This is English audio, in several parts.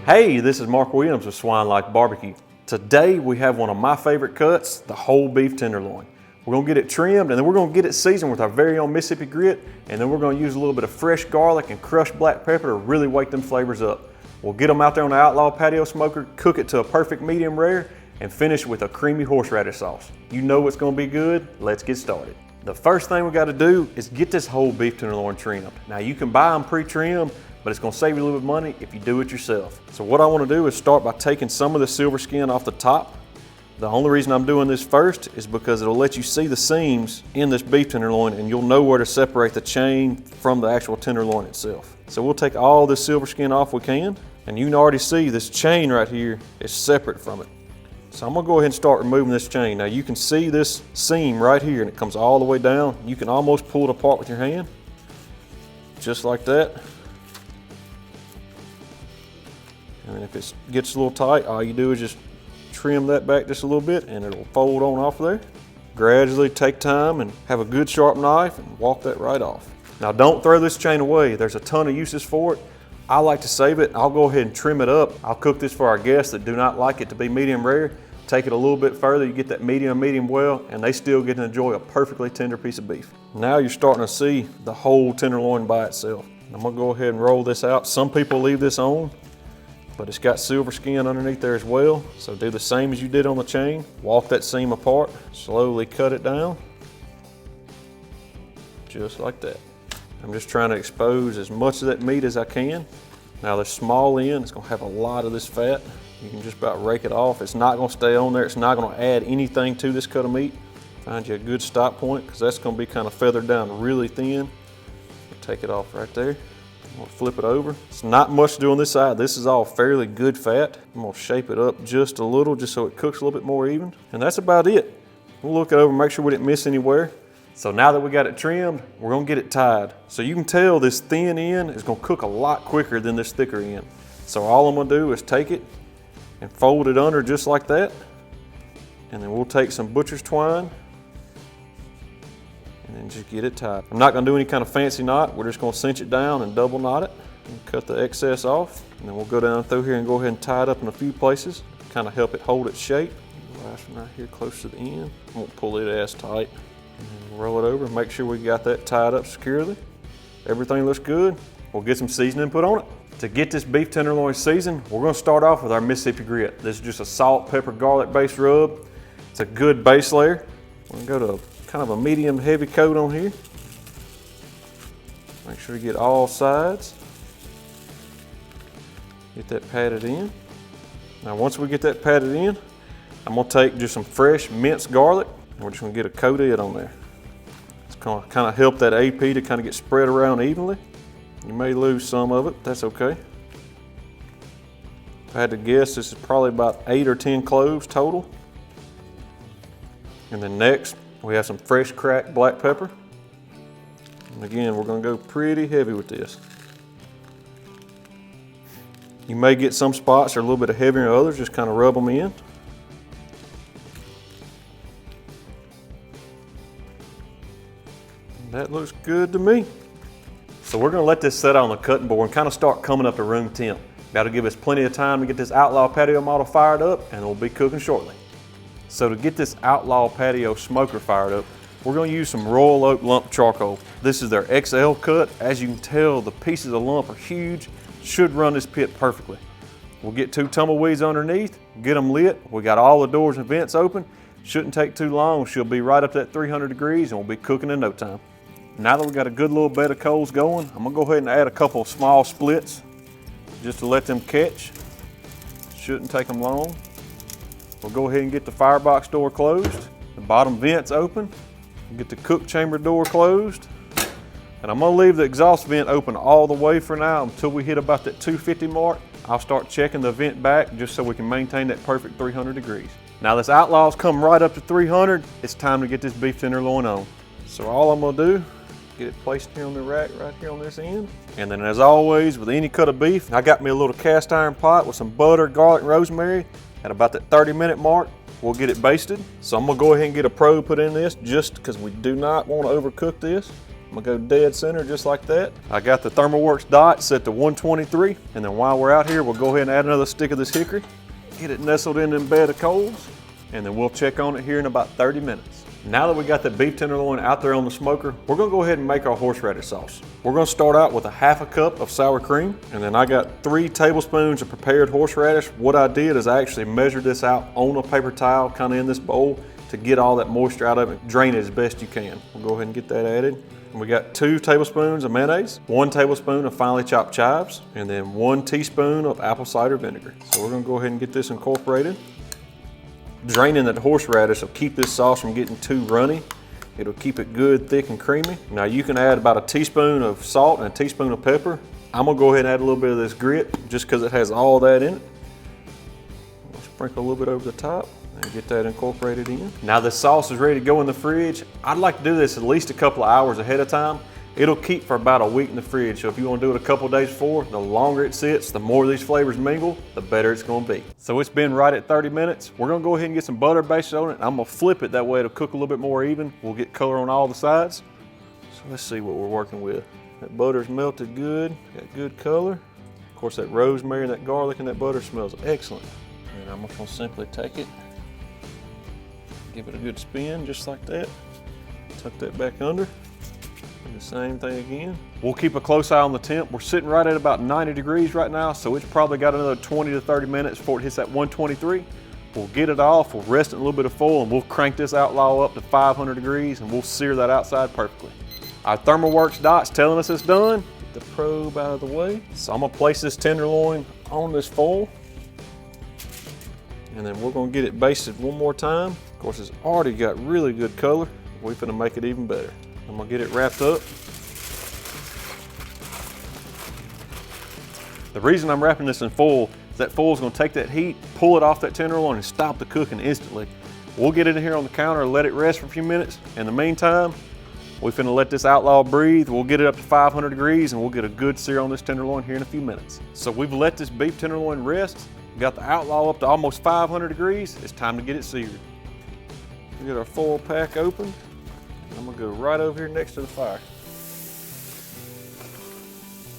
Hey, this is Mark Williams with Swine Life Barbecue. Today we have one of my favorite cuts, the whole beef tenderloin. We're gonna get it trimmed and then we're gonna get it seasoned with our very own Mississippi grit, and then we're gonna use a little bit of fresh garlic and crushed black pepper to really wake them flavors up. We'll get them out there on the Outlaw Patio smoker, cook it to a perfect medium rare, and finish with a creamy horseradish sauce. You know it's gonna be good. Let's get started. The first thing we gotta do is get this whole beef tenderloin trimmed. Now you can buy them pre-trimmed, but it's gonna save you a little bit of money if you do it yourself. So what I wanna do is start by taking some of the silver skin off the top. The only reason I'm doing this first is because it'll let you see the seams in this beef tenderloin and you'll know where to separate the chain from the actual tenderloin itself. So we'll take all this silver skin off we can, and you can already see this chain right here is separate from it. So I'm gonna go ahead and start removing this chain. Now you can see this seam right here and it comes all the way down. You can almost pull it apart with your hand, just like that. And if it gets a little tight, all you do is just trim that back just a little bit and it'll fold on off there. Gradually take time and have a good sharp knife and walk that right off. Now don't throw this chain away. There's a ton of uses for it. I like to save it. I'll go ahead and trim it up. I'll cook this for our guests that do not like it to be medium rare. Take it a little bit further, you get that medium well, and they still get to enjoy a perfectly tender piece of beef. Now you're starting to see the whole tenderloin by itself. I'm gonna go ahead and roll this out. Some people leave this on, but it's got silver skin underneath there as well. So do the same as you did on the chain. Walk that seam apart, slowly cut it down, just like that. I'm just trying to expose as much of that meat as I can. Now the small end is gonna have a lot of this fat. You can just about rake it off. It's not gonna stay on there. It's not gonna add anything to this cut of meat. Find you a good stop point, because that's gonna be kind of feathered down really thin. Take it off right there. I'm gonna flip it over. It's not much to do on this side. This is all fairly good fat. I'm gonna shape it up just a little, just so it cooks a little bit more even. And that's about it. We'll look it over, make sure we didn't miss anywhere. So now that we got it trimmed, we're gonna get it tied. So you can tell this thin end is gonna cook a lot quicker than this thicker end. So all I'm gonna do is take it and fold it under just like that. And then we'll take some butcher's twine and just get it tied. I'm not gonna do any kind of fancy knot. We're just gonna cinch it down and double knot it and cut the excess off. And then we'll go down through here and go ahead and tie it up in a few places, kind of help it hold its shape. Last one right here close to the end. Won't pull it as tight. And then roll it over and make sure we got that tied up securely. Everything looks good. We'll get some seasoning put on it. To get this beef tenderloin seasoned, we're gonna start off with our Mississippi grit. This is just a salt, pepper, garlic based rub. It's a good base layer. We're gonna go to kind of a medium heavy coat on here. Make sure you get all sides. Get that patted in. Now once we get that patted in, I'm gonna take just some fresh minced garlic and we're just gonna get a coat of it on there. It's gonna kind of help that AP to kind of get spread around evenly. You may lose some of it, that's okay. If I had to guess, this is probably about 8 or 10 cloves total. And then next, we have some fresh cracked black pepper. And again, we're gonna go pretty heavy with this. You may get some spots that are a little bit heavier than others, just kind of rub them in. That looks good to me. So we're gonna let this set on the cutting board and kind of start coming up to room temp. That'll give us plenty of time to get this Outlaw Patio model fired up, and we'll be cooking shortly. So to get this Outlaw Patio smoker fired up, we're gonna use some Royal Oak lump charcoal. This is their XL cut. As you can tell, the pieces of lump are huge. Should run this pit perfectly. We'll get 2 tumbleweeds underneath, get them lit. We got all the doors and vents open. Shouldn't take too long. She'll be right up to that 300 degrees and we'll be cooking in no time. Now that we got a good little bed of coals going, I'm gonna go ahead and add a couple of small splits just to let them catch. Shouldn't take them long. We'll go ahead and get the firebox door closed, the bottom vents open, get the cook chamber door closed, and I'm gonna leave the exhaust vent open all the way for now until we hit about that 250 mark. I'll start checking the vent back just so we can maintain that perfect 300 degrees. Now this Outlaw's come right up to 300. It's time to get this beef tenderloin on. So all I'm gonna do, get it placed here on the rack right here on this end. And then as always, with any cut of beef, I got me a little cast iron pot with some butter, garlic, and rosemary. At about that 30-minute mark, we'll get it basted. So I'm gonna go ahead and get a probe put in this just because we do not want to overcook this. I'm gonna go dead center just like that. I got the ThermalWorks dot set to 123, and then while we're out here, we'll go ahead and add another stick of this hickory, get it nestled in them bed of coals, and then we'll check on it here in about 30 minutes. Now that we got that beef tenderloin out there on the smoker, we're gonna go ahead and make our horseradish sauce. We're gonna start out with a half a cup of sour cream, and then I got 3 tablespoons of prepared horseradish. What I did is I actually measured this out on a paper towel, kind of in this bowl, to get all that moisture out of it, drain it as best you can. We'll go ahead and get that added. And we got 2 tablespoons of mayonnaise, 1 tablespoon of finely chopped chives, and then 1 teaspoon of apple cider vinegar. So we're gonna go ahead and get this incorporated. Draining that horseradish will keep this sauce from getting too runny. It'll keep it good, thick, and creamy. Now you can add about a teaspoon of salt and a teaspoon of pepper. I'm gonna go ahead and add a little bit of this grit just because it has all that in it. We'll sprinkle a little bit over the top and get that incorporated in. Now this sauce is ready to go in the fridge. I'd like to do this at least a couple of hours ahead of time. It'll keep for about a week in the fridge. So if you want to do it a couple of days before, the longer it sits, the more these flavors mingle, the better it's going to be. So it's been right at 30 minutes. We're going to go ahead and get some butter basted on it. I'm going to flip it, that way it'll cook a little bit more even. We'll get color on all the sides. So let's see what we're working with. That butter's melted good, got good color. Of course, that rosemary and that garlic and that butter smells excellent. And I'm just going to simply take it, give it a good spin just like that. Tuck that back under. The same thing again. We'll keep a close eye on the temp. We're sitting right at about 90 degrees right now, so it's probably got another 20 to 30 minutes before it hits that 123. We'll get it off, we'll rest it in a little bit of foil, and we'll crank this Outlaw up to 500 degrees, and we'll sear that outside perfectly. Our ThermalWorks dot's telling us it's done. Get the probe out of the way. So I'm gonna place this tenderloin on this foil, and then we're gonna get it basted one more time. Of course, it's already got really good color. We're gonna make it even better. I'm gonna get it wrapped up. The reason I'm wrapping this in foil is that foil is gonna take that heat, pull it off that tenderloin, and stop the cooking instantly. We'll get it in here on the counter, let it rest for a few minutes. In the meantime, we're finna let this Outlaw breathe. We'll get it up to 500 degrees and we'll get a good sear on this tenderloin here in a few minutes. So we've let this beef tenderloin rest. We got the Outlaw up to almost 500 degrees. It's time to get it seared. We get our foil pack open. I'm gonna go right over here next to the fire.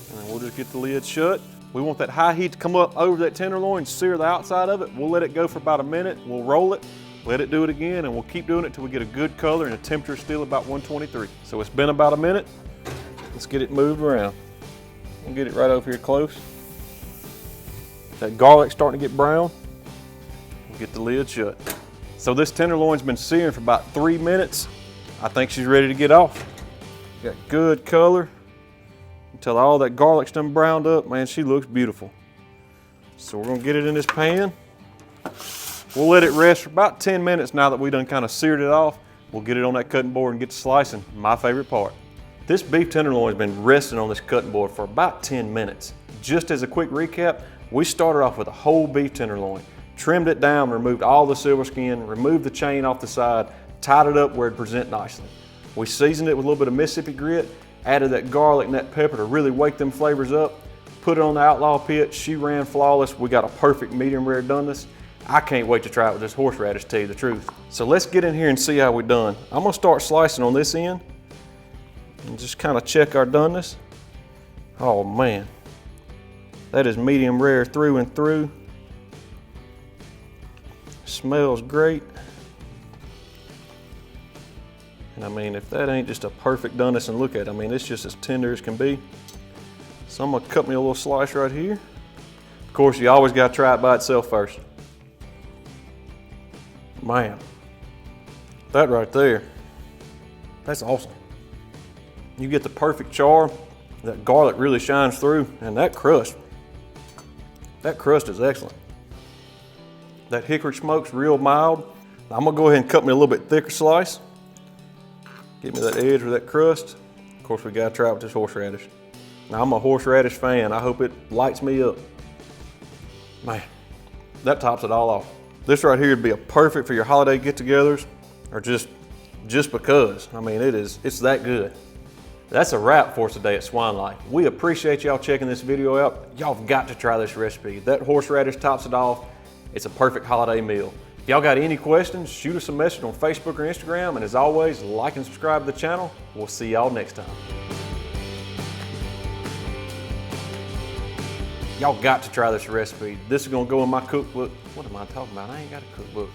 And then we'll just get the lid shut. We want that high heat to come up over that tenderloin, sear the outside of it. We'll let it go for about a minute. We'll roll it, let it do it again, and we'll keep doing it till we get a good color and the temperature is still about 123. So it's been about a minute. Let's get it moved around. We'll get it right over here close. That garlic's starting to get brown. We'll get the lid shut. So this tenderloin's been searing for about 3 minutes. I think she's ready to get off. Got good color. Until all that garlic's done browned up, man, she looks beautiful. So we're gonna get it in this pan. We'll let it rest for about 10 minutes now that we done kind of seared it off. We'll get it on that cutting board and get to slicing, my favorite part. This beef tenderloin has been resting on this cutting board for about 10 minutes. Just as a quick recap, we started off with a whole beef tenderloin, trimmed it down, removed all the silver skin, removed the chain off the side, tied it up where it'd present nicely. We seasoned it with a little bit of Mississippi grit, added that garlic and that pepper to really wake them flavors up, put it on the Outlaw pit. She ran flawless. We got a perfect medium rare doneness. I can't wait to try it with this horseradish, to tell you the truth. So let's get in here and see how we're done. I'm gonna start slicing on this end and just kind of check our doneness. Oh man, that is medium rare through and through. Smells great. And I mean, if that ain't just a perfect doneness, and look at it, I mean, it's just as tender as can be. So I'm gonna cut me a little slice right here. Of course, you always gotta try it by itself first. Man, that right there, that's awesome. You get the perfect char, that garlic really shines through, and that crust is excellent. That hickory smoke's real mild. I'm gonna go ahead and cut me a little bit thicker slice. Get me that edge with that crust. Of course, we gotta try it with this horseradish. Now, I'm a horseradish fan. I hope it lights me up. Man, that tops it all off. This right here would be a perfect for your holiday get-togethers, or just because. I mean, it's that good. That's a wrap for us today at Swine Life. We appreciate y'all checking this video out. Y'all have got to try this recipe. That horseradish tops it off. It's a perfect holiday meal. If y'all got any questions, shoot us a message on Facebook or Instagram, and as always, like and subscribe to the channel. We'll see y'all next time. Y'all got to try this recipe. This is gonna go in my cookbook. What am I talking about? I ain't got a cookbook.